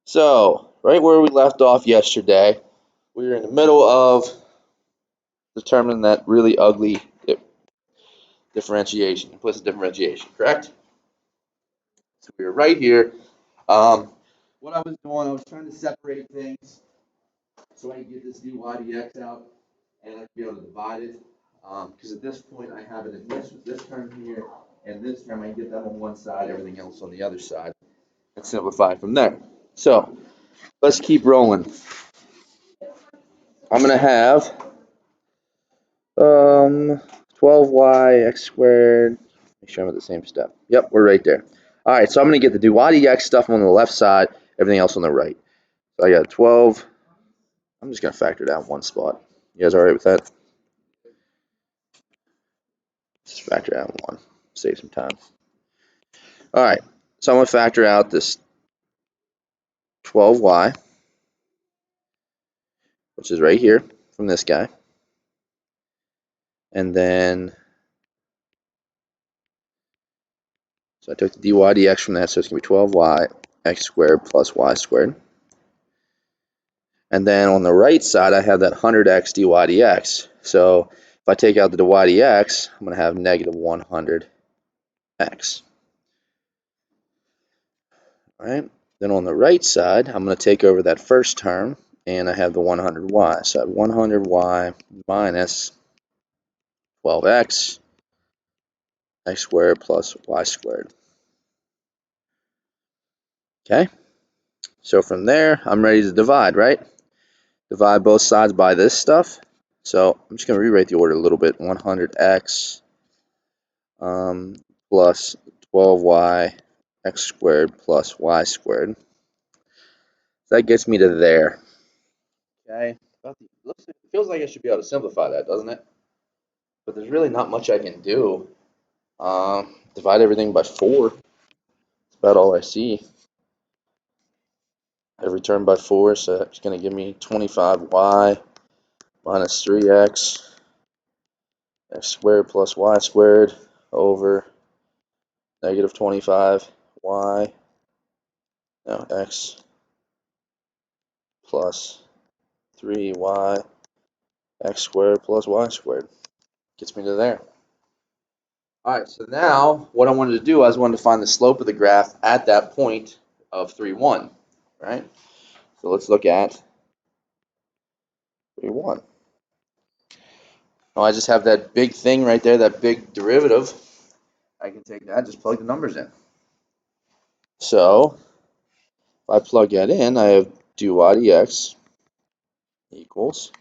So, right where we left off yesterday, we were in the middle of determining that really ugly differentiation, implicit differentiation, correct? So we were right here. What I was doing, I was trying to separate things so I can get this dy dx out and I'd be able to divide it. Because at this point I have it in this term here and this term. I can get that on one side, everything else on the other side, and simplify from there. So let's keep rolling. I'm gonna have 12y x squared. Make sure I'm at the same step. Yep, we're right there. All right, so I'm gonna get the dy dx stuff on the left side, everything else on the right. So I got 12. I'm just gonna factor it out in one spot. You guys all right with that? Just factor it out in one. Save some time. All right, so I'm gonna factor out this 12y, which is right here from this guy, and then so I took the dy dx from that, so it's gonna be 12y x squared plus y squared. And then on the right side, I have that 100x dy dx. So if I take out the dy dx, I'm going to have negative 100x. All right. Then on the right side, I'm going to take over that first term, and I have the 100y. So I have 100y minus 12x, x squared plus y squared. Okay. So from there, I'm ready to divide, right? Divide both sides by this stuff. So I'm just going to rewrite the order a little bit. 100x plus 12y x squared plus y squared. So that gets me to there. Okay. It feels like I should be able to simplify that, doesn't it? But there's really not much I can do. Divide everything by 4. That's about all I see. Every term by 4, so it's going to give me 25y minus 3x x squared plus y squared over negative 25y, no, x plus 3y x squared plus y squared. Gets me to there. All right, so now what I wanted to do, I wanted to find the slope of the graph at that point of 3, 1, right? So let's look at 3, 1. Oh, I just have that big thing right there, that big derivative. I can take that, just plug the numbers in. So if I plug that in, I have dy dx equals,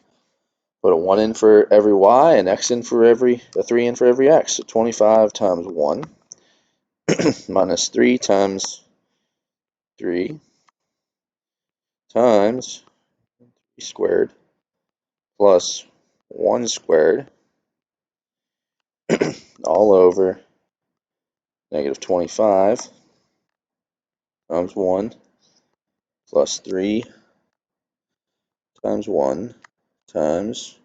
put a 1 in for every y, and x in for every, a 3 in for every x. So 25 times 1 minus 3 times 3 times 3 squared plus 1 squared all over negative 25 times 1 plus 3 times 1 times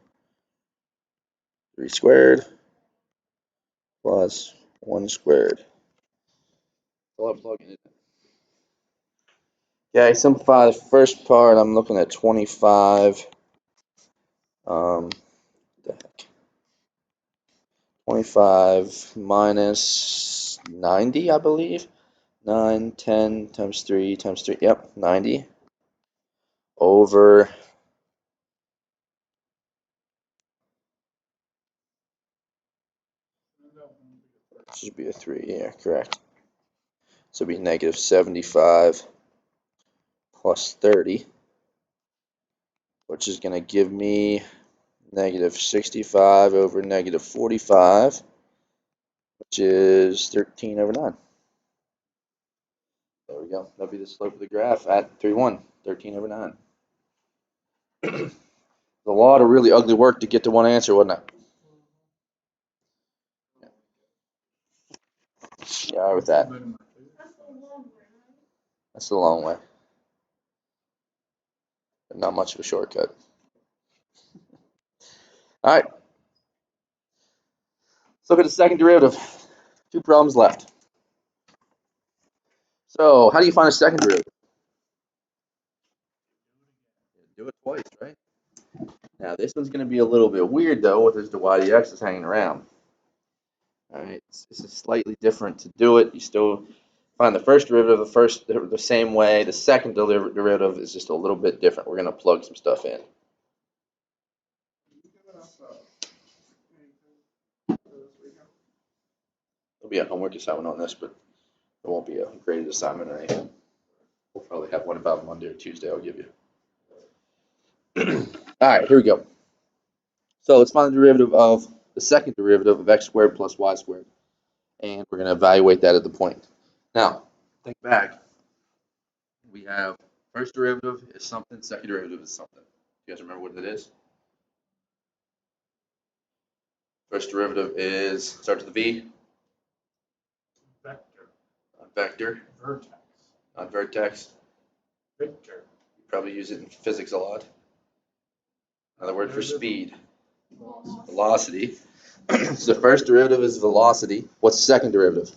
3 squared plus 1 squared. Well, I'm plugging it in. Yeah, I simplify the first part. I'm looking at 25. The heck? 25 minus 90, I believe. 9, 10 times 3 times 3. Yep, 90 over should be a 3. Yeah, correct. So it'd be negative 75 plus 30, which is going to give me negative 65 over negative 45, which is 13 over 9. There we go. That'll be the slope of the graph at 3, 1, 13 over 9. A lot of really ugly work to get to one answer, wasn't it? Yeah, all right with that. That's the long way. But not much of a shortcut. All right. Let's look at the second derivative. 2 problems left. So how do you find a second derivative? do it twice, right? Now this one's going to be a little bit weird though, with this dy dx is hanging around. All right, this is slightly different to do it. You still find the first derivative the same way. The second derivative is just a little bit different. We're going to plug some stuff in. There'll be a homework assignment on this, but it won't be a graded assignment or anything. We'll probably have one about Monday or Tuesday I'll give you. All right, here we go. So let's find the second derivative of x squared plus y squared. And we're going to evaluate that at the point. Now, think back. We have first derivative is something, second derivative is something. You guys remember what it is? First derivative starts with a V. Vector. Vector. Vertex. Not vertex. Victor. You probably use it in physics a lot. Another word for speed. Velocity. So the first derivative is velocity. What's the second derivative?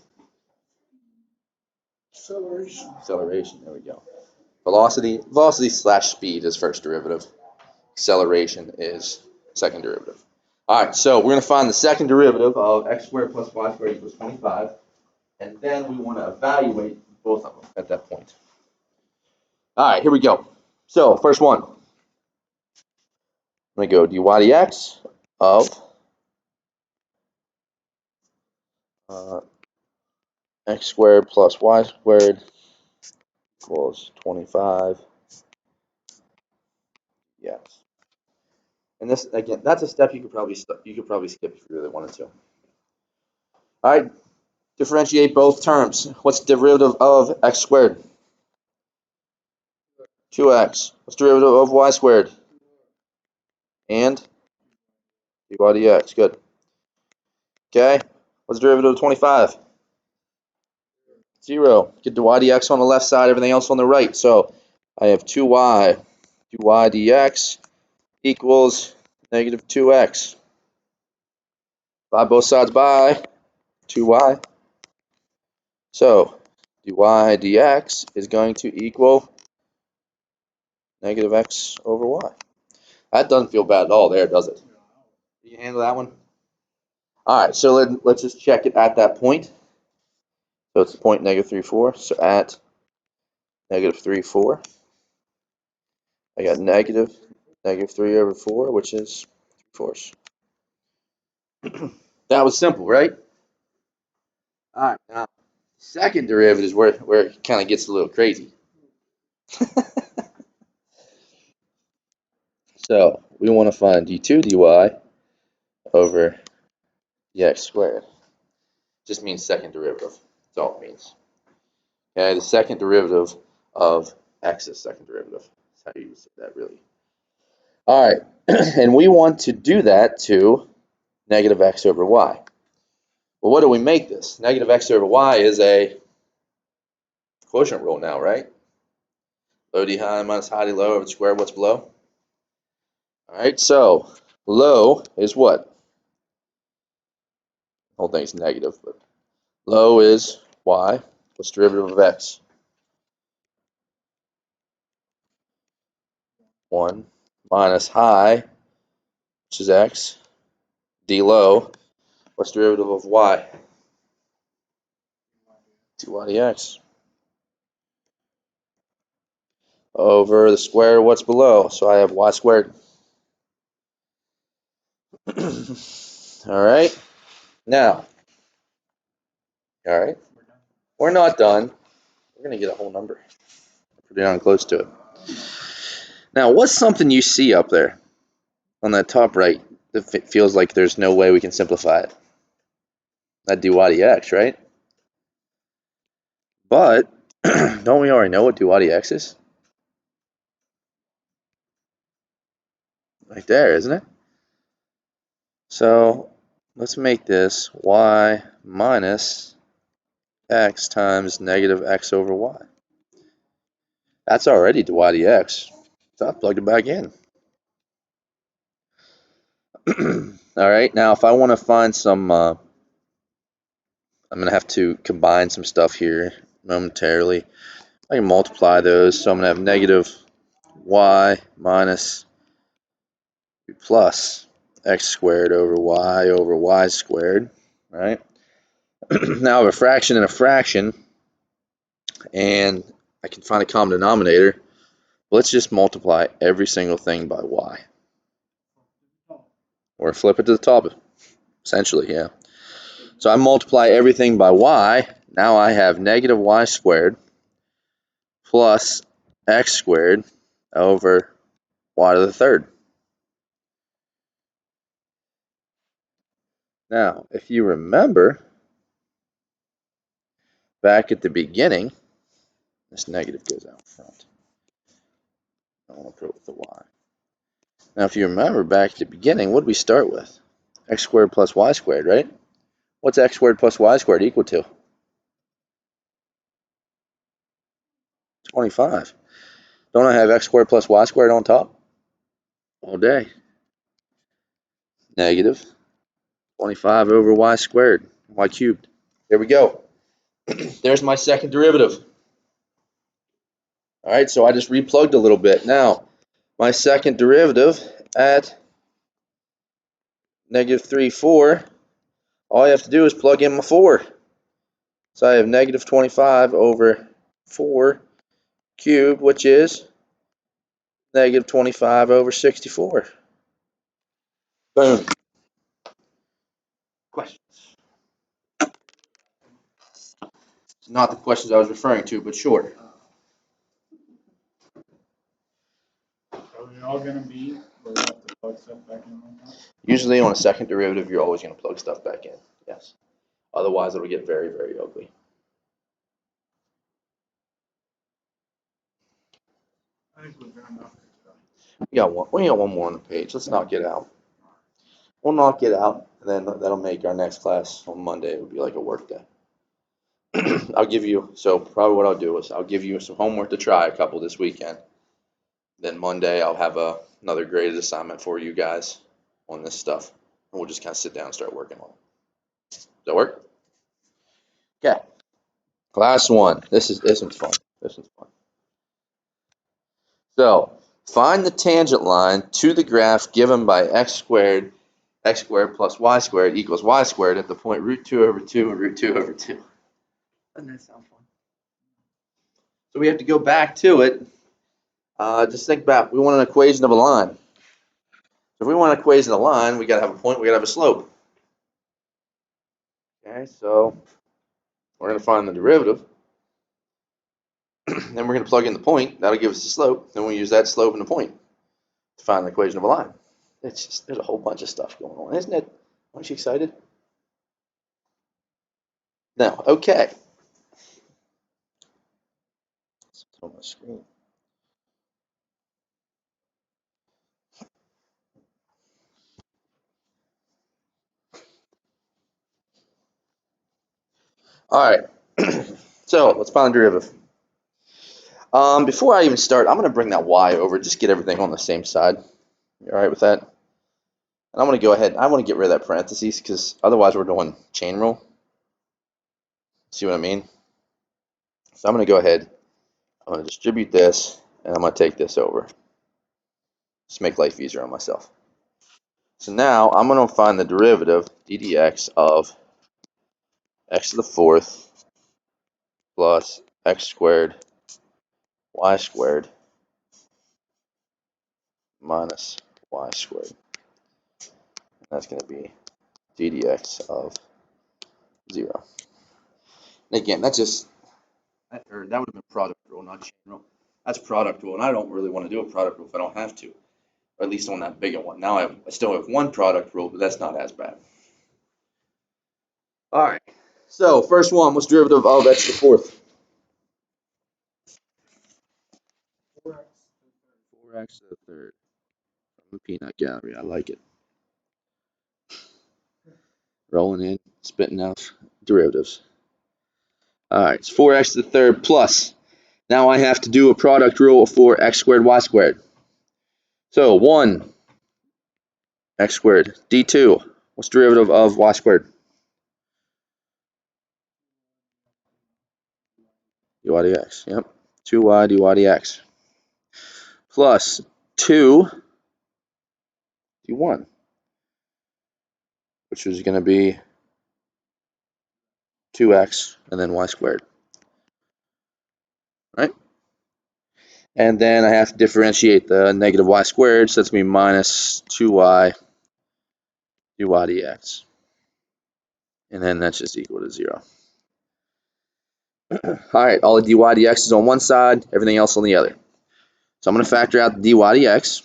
Acceleration. Acceleration. There we go. Velocity slash speed is first derivative. Acceleration is second derivative. All right, so we're going to find the second derivative of x squared plus y squared equals 25. And then we want to evaluate both of them at that point. All right, here we go. So first one. I'm going to go dy dx of x squared plus y squared equals 25. Yes. And this, again, that's a step you could probably skip if you really wanted to. All right, differentiate both terms. What's the derivative of x squared? 2x. What's the derivative of y squared? And dy dx. Good. Okay. What's the derivative of 25? 0. Get dy dx on the left side, everything else on the right. So I have 2y. dy dx equals negative 2x. Divide both sides by 2y. So dy dx is going to equal negative x over y. That doesn't feel bad at all there, does it? You handle that one? All right, so let's just check it at that point. So it's the point negative 3, 4. So at negative 3, 4, I got negative 3 over 4, which is 3/4. That was simple, right? All right, now second derivative is where it kind of gets a little crazy. So we want to find d2 dy over dx squared. Just means second derivative. That's all it means. Okay, the second derivative of x is second derivative. That's how you say that, really. All right, and we want to do that to negative x over y. Well, what do we make this? Negative x over y is a quotient rule now, right? Low d high minus high d low over the square of what's below. All right, so low is what? The whole thing's negative, but low is y. What's the derivative of x? 1 minus high, which is x, d low. What's the derivative of y? 2y dx. Over the square of what's below. So I have y squared. All right. Now, all right, we're not done. We're going to get a whole number. Pretty darn close to it. Now, what's something you see up there on that top right that feels like there's no way we can simplify it? That'd dy dx, right? But don't we already know what dy dx is? Right there, isn't it? So let's make this y minus x times negative x over y. That's already dy dx. So I plugged it back in. All right, now if I want to find some, I'm going to have to combine some stuff here momentarily. I can multiply those, so I'm going to have negative y minus plus x squared over y squared, right? Now I have a fraction and a fraction, and I can find a common denominator. Let's just multiply every single thing by y. Or flip it to the top, essentially, yeah. So I multiply everything by y. Now I have negative y squared plus x squared over y to the third. Now, if you remember, back at the beginning, this negative goes out front. I want to put it with the y. Now, if you remember back at the beginning, what did we start with? X squared plus y squared, right? What's x squared plus y squared equal to? 25. Don't I have x squared plus y squared on top? All day. Negative 25 over y squared, y cubed. There we go. There's my second derivative. All right, so I just replugged a little bit. Now, my second derivative at negative 3, 4, all I have to do is plug in my 4. So I have negative 25 over 4 cubed, which is negative 25 over 64. Boom. Questions? It's not the questions I was referring to, but sure. Are we all gonna be where we have to plug stuff back in like that? Usually on a second derivative, you're always going to plug stuff back in. Yes. Otherwise, it'll get very, very ugly. I think we've got enough. We got one more on the page. Let's knock it out. We'll knock it out, and then that'll make our next class on Monday. It would be like a work day. I'll give you, so probably what I'll do is I'll give you some homework to try a couple this weekend. Then Monday I'll have another graded assignment for you guys on this stuff. And we'll just kind of sit down and start working on it. Does that work? Okay. Class 1. This one's fun. This one's fun. So find the tangent line to the graph given by x squared plus y squared equals y squared at the point root 2 over 2 and root 2 over 2. Doesn't that sound fun? So we have to go back to it. Just think back. We want an equation of a line. So if we want an equation of a line, we got to have a point, we got to have a slope. Okay, so we're going to find the derivative. Then we're going to plug in the point. That'll give us the slope. Then we'll use that slope and the point to find the equation of a line. It's just, there's a whole bunch of stuff going on, isn't it? Aren't you excited? Now, okay. It's on my screen. All right. So let's find the derivative. Before I even start, I'm going to bring that y over. Just get everything on the same side. You all right with that? And I'm going to go ahead. I want to get rid of that parentheses because otherwise we're doing chain rule. See what I mean? So I'm going to go ahead. I'm going to distribute this, and I'm going to take this over. Just make life easier on myself. So now I'm going to find the derivative, d dx, of x to the fourth plus x squared y squared minus y squared. And that's going to be d dx of 0. And again, that would have been product rule, not chain rule. That's product rule, and I don't really want to do a product rule if I don't have to, or at least on that bigger one. Now I still have one product rule, but that's not as bad. All right. So first one, what's derivative of x to the fourth? 4x to the third. From the peanut gallery, I like it. Rolling in, spitting out derivatives. All right, it's 4x to the third plus. Now I have to do a product rule for x squared, y squared. So 1, x squared. D2, what's derivative of y squared? dy dx, yep. 2y dy dx. plus 2 d1, which is going to be 2x and then y squared, right? And then I have to differentiate the negative y squared, so that's going to be minus 2y dy dx. And then that's just equal to 0. All right, all the dy dx is on one side, everything else on the other. So I'm going to factor out the dy dx.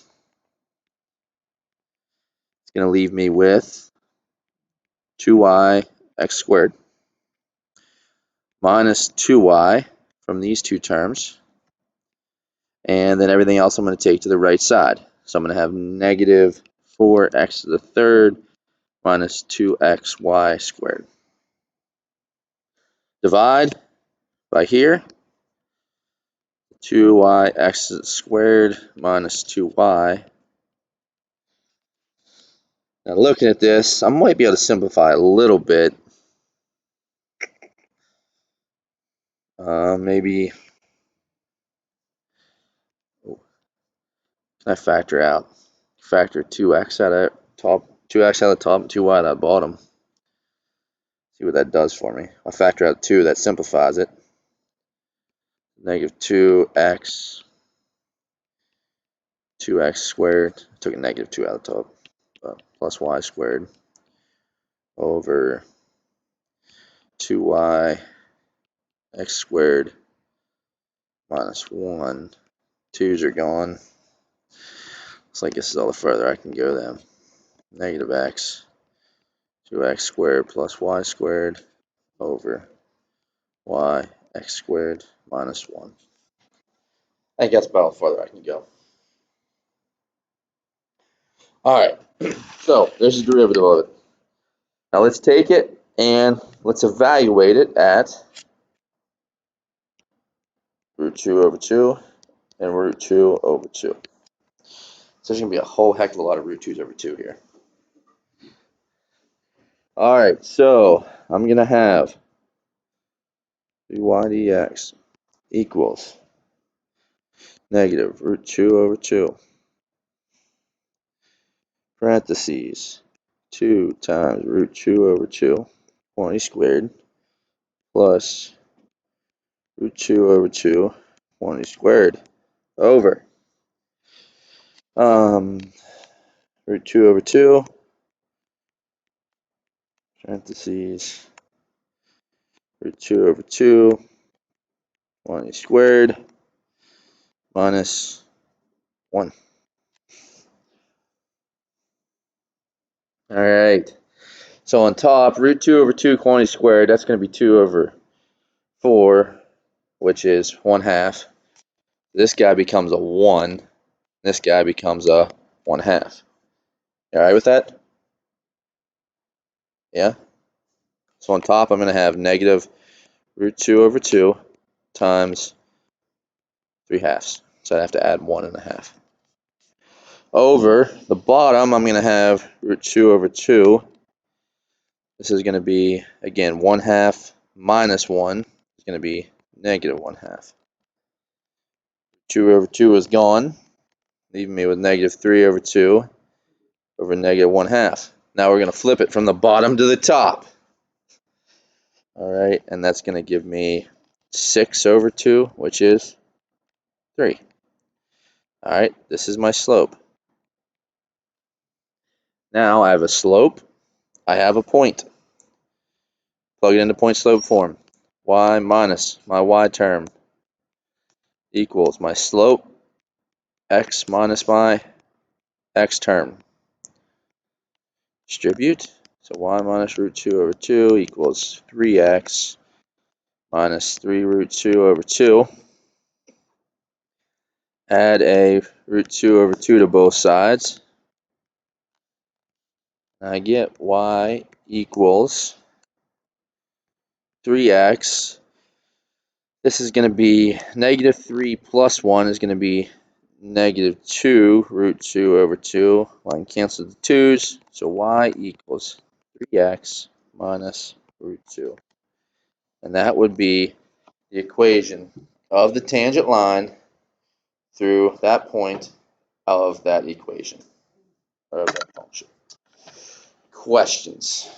It's going to leave me with 2y x squared minus 2y from these two terms. And then everything else I'm going to take to the right side. So I'm going to have negative 4x to the third minus 2xy squared. Divide by here. 2yx squared minus 2y. Now looking at this, I might be able to simplify a little bit. Maybe, can I factor out? Factor 2x out of top, 2x out of the top, and 2y out of the bottom. See what that does for me. I factor out 2, that simplifies it. Negative 2x squared. I took a negative 2 out of the top. Plus y squared over 2y x squared minus 1. 2's are gone. Looks like this is all the further I can go then. Negative x, 2x squared plus y squared over y x squared minus 1. I think that's about how further I can go. Alright, so there's the derivative of it. Now let's take it and let's evaluate it at root 2 over 2 and root 2 over 2. So there's going to be a whole heck of a lot of root 2's over 2 here. Alright, so I'm going to have 3y dx equals negative root 2 over 2 parentheses 2 times root 2 over 2 quantity squared plus root 2 over 2 quantity squared over root 2 over 2 parentheses root 2 over 2 quantity squared minus 1. Alright, so on top, root 2 over 2 quantity squared, that's going to be 2 over 4, which is 1/2. This guy becomes a 1. This guy becomes a 1/2. You alright with that? Yeah? So on top, I'm going to have negative root 2 over 2 times 3/2. So I have to add 1.5. Over the bottom, I'm going to have root 2 over 2. This is going to be, again, 1/2 minus 1 is going to be negative 1/2. 2 over 2 is gone, leaving me with negative 3 over 2 over negative 1/2. Now we're going to flip it from the bottom to the top. All right, and that's going to give me 6 over 2, which is 3. All right, this is my slope. Now I have a slope, I have a point. Plug it into point slope form. Y minus my y term equals my slope, x minus my x term. Distribute. So y minus root 2 over 2 equals 3x minus 3 root 2 over 2. Add a root 2 over 2 to both sides. I get y equals 3x. This is going to be negative 3 plus 1 is going to be negative 2 root 2 over 2. Well, I can cancel the 2's. So y equals 3x minus root 2. And that would be the equation of the tangent line through that point of that equation or of that function. Questions?